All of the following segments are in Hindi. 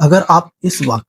अगर आप इस वक्त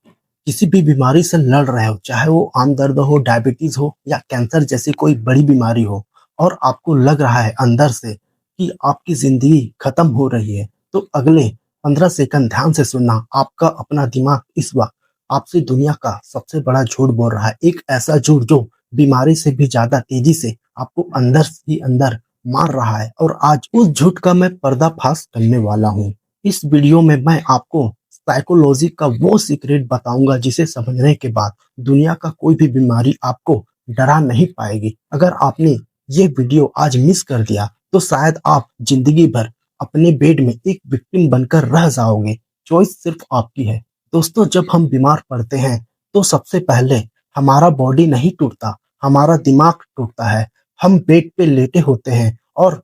किसी भी बीमारी से लड़ रहे हो, चाहे वो आम दर्द हो, डायबिटीज हो या कैंसर जैसी कोई बड़ी बीमारी हो, और आपको लग रहा है अंदर से कि आपकी जिंदगी खत्म हो रही है, तो अगले 15 सेकंड ध्यान से सुनना। आपका अपना दिमाग इस वक्त आपसे दुनिया का सबसे बड़ा झूठ बोल रहा है, एक ऐसा झूठ जो बीमारी से भी ज्यादा तेजी से आपको अंदर ही अंदर मार रहा है। और आज उस झूठ का मैं पर्दाफाश करने वाला हूँ। इस वीडियो में मैं आपको साइकोलॉजी का वो सीक्रेट बताऊंगा जिसे समझने के बाद दुनिया का कोई भी बीमारी आपको डरा नहीं पाएगी। अगर आपने ये वीडियो आज मिस कर दिया तो शायद आप जिंदगी भर अपने बेड में एक विक्टिम बनकर रह जाओगे। चॉइस सिर्फ आपकी है। दोस्तों, जब हम बीमार पड़ते हैं तो सबसे पहले हमारा बॉडी नहीं टूटता, हमारा दिमाग टूटता है। हम बेड पे लेटे होते हैं और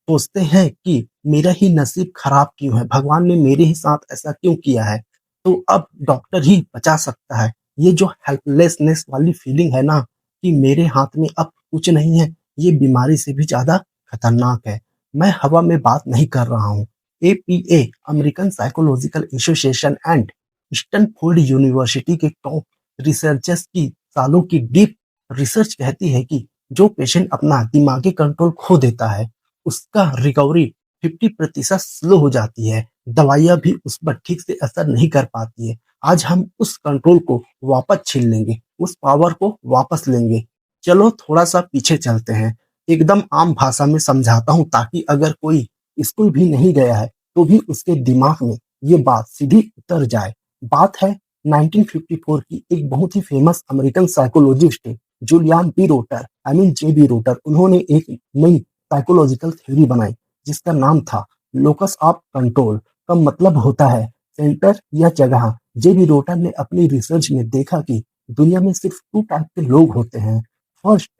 सोचते हैं कि मेरा ही नसीब खराब क्यों है, भगवान ने मेरे ही साथ ऐसा क्यों किया है। तो अब डॉक्टर ही बचा सकता है। ये जो हेल्पलेसनेस वाली फीलिंग है ना, कि मेरे हाथ में अब कुछ नहीं है, ये बीमारी से भी ज्यादा खतरनाक है। मैं हवा में बात नहीं कर रहा हूँ। APA, American psychological association and Stanford university के टॉप रिसर्चर्स की सालों की डीप रिसर्च कहती है कि जो पेशेंट अपना दिमागी कंट्रोल खो देता है उसका रिकवरी 50% स्लो हो जाती है। दवाइयां भी उस पर ठीक से असर नहीं कर पाती है। आज हम उस कंट्रोल को वापस छीन लेंगे, उस पावर को वापस लेंगे। चलो थोड़ा सा पीछे चलते हैं, एकदम आम भाषा में समझाता हूँ ताकि अगर कोई स्कूल भी नहीं गया है तो भी उसके दिमाग में ये बात सीधी उतर जाए। बात है 1954 की। एक बहुत ही फेमस अमेरिकन साइकोलॉजिस्ट है Julian B Rotter, I mean JB Rotter. उन्होंने एक नई साइकोलॉजिकल थ्योरी बनाई जिसका नाम था लोकस ऑफ कंट्रोल। का मतलब होता है सेंटर या जगह। जेबी रोटर ने अपनी रिसर्च में देखा कि दुनिया में सिर्फ 2 टाइप के लोग होते हैं। First,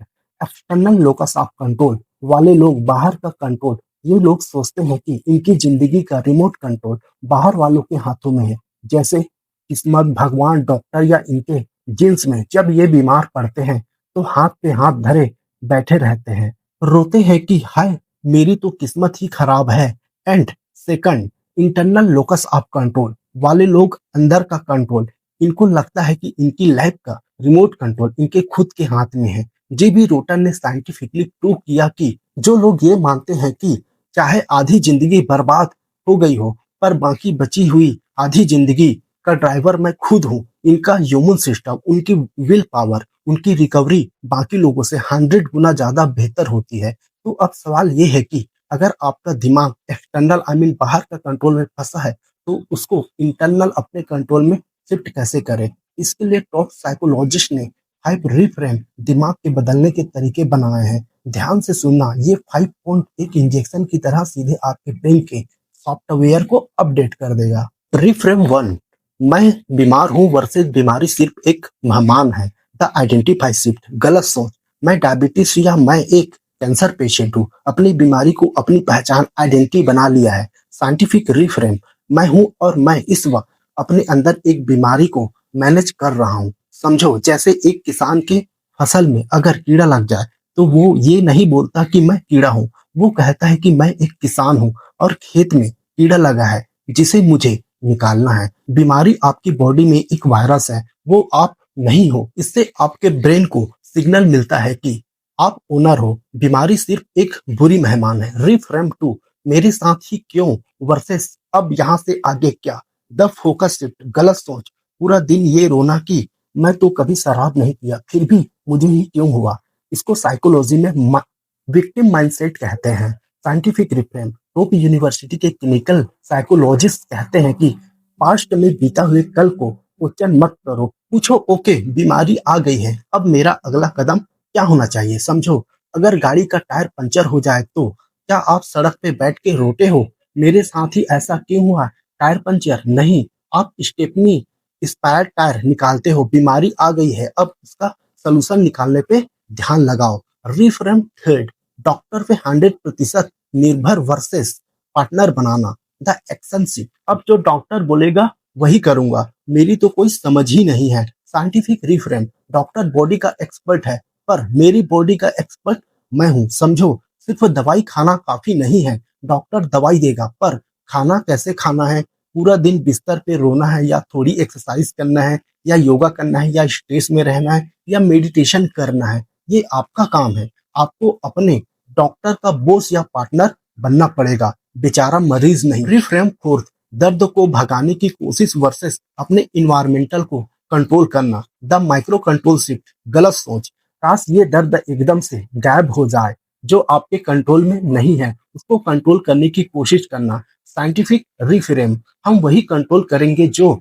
external locus of control वाले लोग, बाहर का कंट्रोल। ये लोग सोचते हैं कि इनकी जिंदगी का रिमोट कंट्रोल बाहर वालों के हाथों में है, जैसे किस्मत, भगवान, डॉक्टर या इनके जीन्स में। जब ये बीमार पड़ते हैं तो हाथ पे हाथ धरे बैठे रहते हैं, रोते हैं कि हाय मेरी तो किस्मत ही खराब है। And second, internal locus of control वाले लोग, अंदर का कंट्रोल। इनको लगता है कि इनकी लाइफ का रिमोट कंट्रोल इनके खुद के हाथ में है। जेबी रोटर ने साइंटिफिकली प्रूव किया कि जो लोग ये मानते हैं कि चाहे आधी जिंदगी बर्बाद हो गई हो पर बाकी बची हुई आधी जिंदगी का ड्राइवर मैं खुद हूँ, इनका ह्यूमन सिस्टम, उनकी विल पावर, उनकी रिकवरी बाकी लोगों से 100 गुना ज्यादा बेहतर होती है। तो अब सवाल ये है कि अगर आपका दिमाग एक्सटर्नल, आई मीन बाहर का कंट्रोल में फंसा है, तो उसको इंटरनल अपने कंट्रोल में शिफ्ट कैसे करें। इसके लिए टॉप साइकोलॉजिस्ट ने 5 रिफ्रेम दिमाग के बदलने के तरीके बनाए हैं। ध्यान से सुनना, ये 5 पॉइंट एक इंजेक्शन की तरह सीधे आपके ब्रेन के सॉफ्टवेयर को अपडेट कर देगा। रिफ्रेम 1, मैं बीमार हूँ वर्सेस बीमारी सिर्फ एक मेहमान है। द आइडेंटिफाई शिफ्ट, गलत सोच। मैं डायबिटीज या मैं एक कैंसर पेशेंट हूँ। अपनी बीमारी को अपनी पहचान, आइडेंटिटी बना लिया है। साइंटिफिक रिफ्रेम, मैं हूँ और मैं इस वक्त अपने अंदर एक बीमारी को मैनेज कर रहा हूँ। समझो, जैसे एक किसान के फसल में अगर कीड़ा लग जाए तो वो ये नहीं बोलता कि मैं कीड़ा हूँ, वो कहता है कि मैं एक किसान हूँ और खेत में कीड़ा लगा है जिसे मुझे निकालना है। बीमारी आपकी बॉडी में एक वायरस है, वो आप नहीं हो। इससे आपके ब्रेन को सिग्नल मिलता है कि आप ओनर हो, बीमारी सिर्फ एक बुरी मेहमान है। रिफ्रेम 2, मेरे साथ ही क्यों वर्सेस अब यहाँ से आगे क्या। द फोकस शिफ्ट, गलत सोच। पूरा दिन ये रोना कि मैं तो कभी शराब नहीं पिया फिर भी मुझे ही क्यों हुआ। इसको साइकोलॉजी में विक्टिम माइंडसेट कहते हैं। साइंटिफिक रिफ्रेम, टॉप यूनिवर्सिटी के क्लिनिकल साइकोलॉजिस्ट कहते हैं कि पास्ट में बीता हुए कल को क्वेश्चन मत करो, पूछो ओके बीमारी आ गई है, अब मेरा अगला कदम क्या होना चाहिए। समझो, अगर गाड़ी का टायर पंचर हो जाए तो क्या आप सड़क पे बैठ के रोते हो मेरे साथ ही ऐसा क्यों हुआ, टायर पंचर नहीं। आप स्टेपनी एक्सपायर्ड टायर निकालते हो, बीमारी आ गई है, अब उसका सोल्यूशन निकालने पे ध्यान लगाओ। रिफ्रेम थर्ड, डॉक्टर पे 100% निर्भर versus partner banana. The action shift, अब जो डॉक्टर बोलेगा वही करूंगा, मेरी तो कोई समझ ही नहीं है। साइंटिफिक रिफ्रेम, डॉक्टर बॉडी का एक्सपर्ट है पर मेरी बॉडी का एक्सपर्ट मैं हूँ। समझो, सिर्फ दवाई खाना काफी नहीं है, डॉक्टर दवाई देगा पर खाना कैसे खाना है पूरा दिन बिस्तर पे रोना है या थोड़ी एक्सरसाइज करना है या योगा करना है या स्ट्रेस में रहना है या मेडिटेशन करना है, ये आपका काम है। आपको अपने डॉक्टर का बॉस या पार्टनर बनना पड़ेगा, बेचारा मरीज नहीं। रिफ्रेम फोर्थ, दर्द को भगाने की कोशिश वर्सेस अपने इन्वायरमेंटल को कंट्रोल करना। द माइक्रो कंट्रोल शिफ्ट, गलत सोच। काश ये दर्द एकदम से गायब हो जाए, जो आपके कंट्रोल में नहीं है उसको कंट्रोल करने की कोशिश करना। साइंटिफिक रिफ्रेम, हम वही कंट्रोल करेंगे जो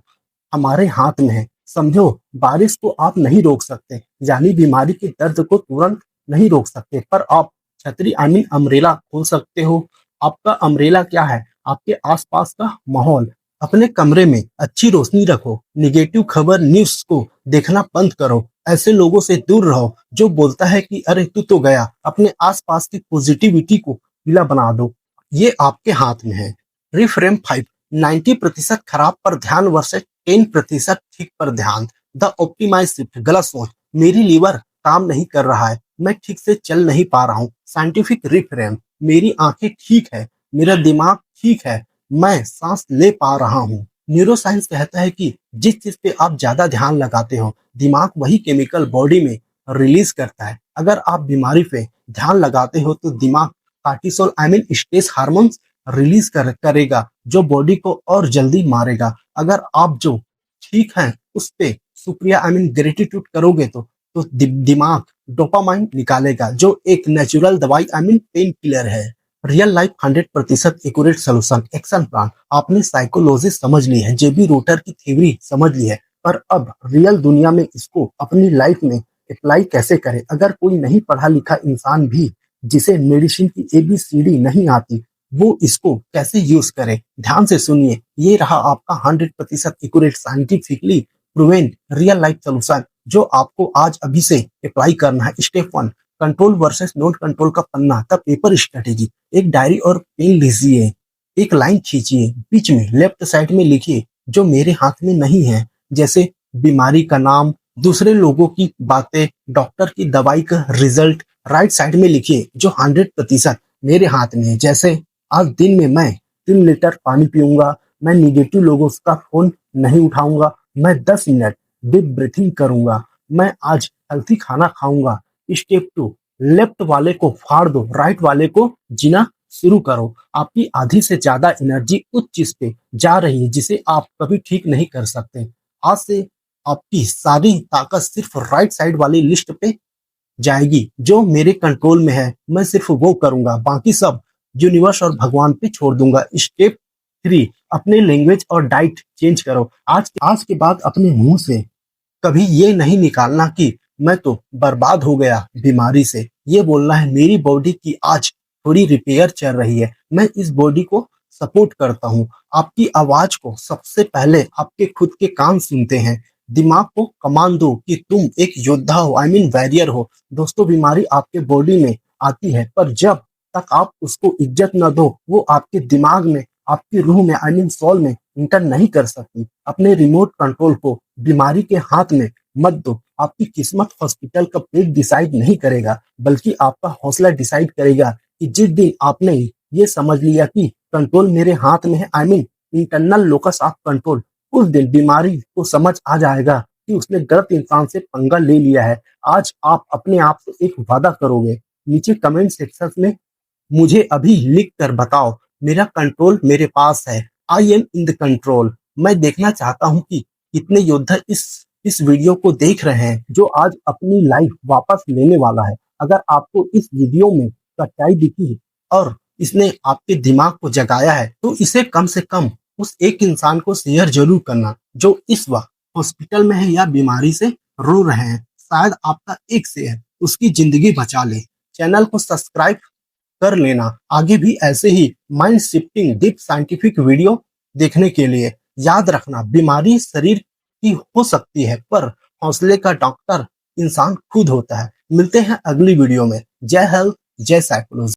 हमारे हाथ में है। समझो, बारिश को आप नहीं रोक सकते, यानी बीमारी के दर्द को तुरंत नहीं रोक सकते, पर आप छतरी अम्ब्रेला खोल सकते हो। आपका अम्ब्रेला क्या है? आपके आसपास का माहौल। अपने कमरे में अच्छी रोशनी रखो, निगेटिव खबर न्यूज को देखना बंद करो, ऐसे लोगों से दूर रहो जो बोलता है कि अरे तू तो गया। अपने आसपास की पॉजिटिविटी को पीला बना दो, ये आपके हाथ में है। रिफ्रेम 5, 90% खराब पर ध्यान वर्सेस 10% ठीक पर ध्यान। द ऑप्टिमाइज शिफ्ट, गलत सोच। मेरी लीवर काम नहीं कर रहा है, मैं ठीक से चल नहीं पा रहा हूँ। साइंटिफिक रिफ्रेम, मेरी आंखें ठीक है, मेरा दिमाग ठीक है, मैं सांस ले पा रहा हूँ। न्यूरोसाइंस कहता है कि जिस चीज पे आप ज्यादा ध्यान लगाते हो, दिमाग वही केमिकल बॉडी में रिलीज करता है। अगर आप बीमारी पे ध्यान लगाते हो तो दिमाग कार्टिसोल स्ट्रेस हार्मोन्स रिलीज करेगा, जो बॉडी को और जल्दी मारेगा। अगर आप जो ठीक है उस पे शुक्रिया ग्रेटिट्यूड करोगे तो दिमाग डोपामाइन निकालेगा, जो एक नेचुरल दवाई पेन किलर है। Real life 100% accurate solution action plan. आपने साइकोलॉजी समझ ली है, जेबी रोटर की थ्योरी समझ ली है, पर अब रियल दुनिया में इसको अपनी लाइफ में अप्लाई कैसे करें? अगर कोई नहीं पढ़ा लिखा इंसान भी, जिसे मेडिसिन की ABCD नहीं आती, वो इसको कैसे यूज करे? ध्यान से सुनिए, ये रहा आपका 100% accurate scientifically proven real life solution, जो आपको आज अभी से अप्लाई करना है। Step 1, control versus not control का पन्ना, द पेपर स्ट्रेटेजी। एक डायरी और पेन लीजिए, एक लाइन खींचिए, बीच में लेफ्ट साइड में लिखिए जो मेरे हाथ में नहीं है, जैसे बीमारी का नाम, दूसरे लोगों की बातें, डॉक्टर की दवाई का रिजल्ट। राइट साइड में लिखिए जो 100% मेरे हाथ में है, जैसे आज दिन में मैं 3 लीटर पानी पीऊंगा, मैं निगेटिव लोगों का फोन नहीं उठाऊंगा, मैं 10 मिनट डीप ब्रीथिंग करूंगा, मैं आज हेल्थी खाना खाऊंगा। स्टेप 2, लेफ्ट वाले को फाड़ दो, राइट वाले को जीना शुरू करो। आपकी आधी से ज्यादा एनर्जी उस चीज पे जा रही है जिसे आप कभी ठीक नहीं कर सकते। आज से आपकी सारी ताकत सिर्फ राइट साइड वाली लिस्ट पे जाएगी, जो मेरे कंट्रोल में है, मैं सिर्फ वो करूंगा, बाकी सब यूनिवर्स और भगवान पे छोड़ दूंगा। स्टेप 3, अपने लैंग्वेज और डाइट चेंज करो। आज के बाद अपने मुंह से कभी ये नहीं निकालना कि मैं तो बर्बाद हो गया बीमारी से। ये बोलना है मेरी बॉडी की आज थोड़ी रिपेयर चल रही है, मैं इस बॉडी को सपोर्ट करता हूँ। आपकी आवाज को सबसे पहले आपके खुद के कान सुनते हैं। दिमाग को कमान दो कि तुम एक योद्धा हो, वॉरियर हो। दोस्तों, बीमारी आपके बॉडी में आती है, पर जब तक आप उसको इज्जत न दो, वो आपके दिमाग में, आपकी रूह में सोल में इंटर नहीं कर सकती। अपने रिमोट कंट्रोल को बीमारी के हाथ में मत दो। आपकी किस्मत हॉस्पिटल का बेड डिसाइड नहीं करेगा, बल्कि आपका हौसला डिसाइड करेगा कि जिस दिन आपने ये समझ लिया कि कंट्रोल मेरे हाथ में है, इंटरनल लोकस ऑफ कंट्रोल, उस दिन बीमारी को समझ आ जाएगा कि उसने गलत इंसान से पंगा ले लिया है। आज आप अपने आप से एक वादा करोगे, नीचे कमेंट सेक्शन में मुझे अभी लिख कर बताओ, मेरा कंट्रोल मेरे पास है, I am in the control. मैं देखना चाहता हूँ कि कितने योद्धा इस वीडियो को देख रहे हैं, जो आज अपनी लाइफ वापस लेने वाला है। अगर आपको इस वीडियो में सच्चाई दिखी और इसने आपके दिमाग को जगाया है, तो इसे कम से कम उस एक इंसान को शेयर जरूर करना जो इस वक्त हॉस्पिटल में है या बीमारी से रो रहे हैं। शायद आपका एक शेयर उसकी जिंदगी बचा ले। चैनल को सब्सक्राइब कर लेना आगे भी ऐसे ही mind shifting deep scientific video देखने के लिए। याद रखना, बीमारी शरीर की हो सकती है, पर हौसले का डॉक्टर इंसान खुद होता है। मिलते हैं अगली वीडियो में। जय हेल्थ, जय साइकोलॉजी।